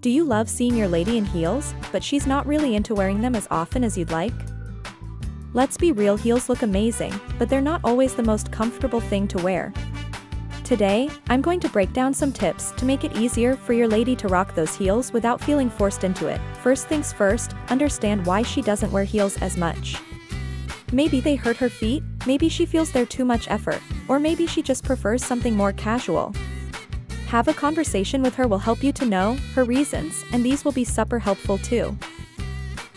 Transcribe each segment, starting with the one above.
Do you love seeing your lady in heels, but she's not really into wearing them as often as you'd like? Let's be real, heels look amazing, but they're not always the most comfortable thing to wear. Today, I'm going to break down some tips to make it easier for your lady to rock those heels without feeling forced into it. First things first, understand why she doesn't wear heels as much. Maybe they hurt her feet, maybe she feels they're too much effort, or maybe she just prefers something more casual. Have a conversation with her will help you to know her reasons, and these will be super helpful too.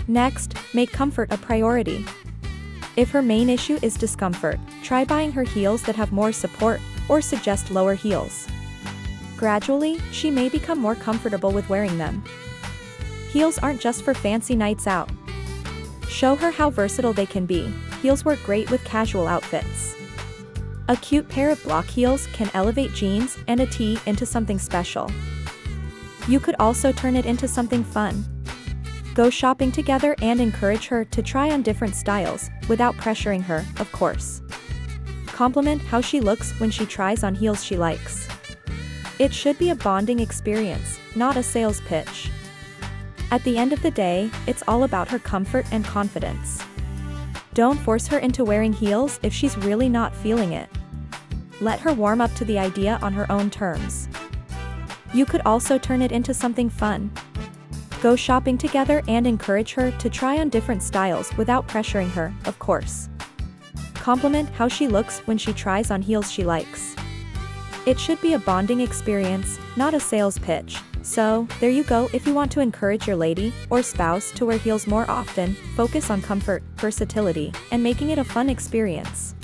Next, make comfort a priority. If her main issue is discomfort, try buying her heels that have more support, or suggest lower heels. Gradually, she may become more comfortable with wearing them. Heels aren't just for fancy nights out. Show her how versatile they can be. Heels work great with casual outfits. A cute pair of block heels can elevate jeans and a tee into something special. You could also turn it into something fun. Go shopping together and encourage her to try on different styles, without pressuring her, of course. Compliment how she looks when she tries on heels she likes. It should be a bonding experience, not a sales pitch. At the end of the day, it's all about her comfort and confidence. Don't force her into wearing heels if she's really not feeling it. Let her warm up to the idea on her own terms. You could also turn it into something fun. Go shopping together and encourage her to try on different styles without pressuring her, of course. Compliment how she looks when she tries on heels she likes. It should be a bonding experience, not a sales pitch. So, there you go. If you want to encourage your lady or spouse to wear heels more often, focus on comfort, versatility, and making it a fun experience.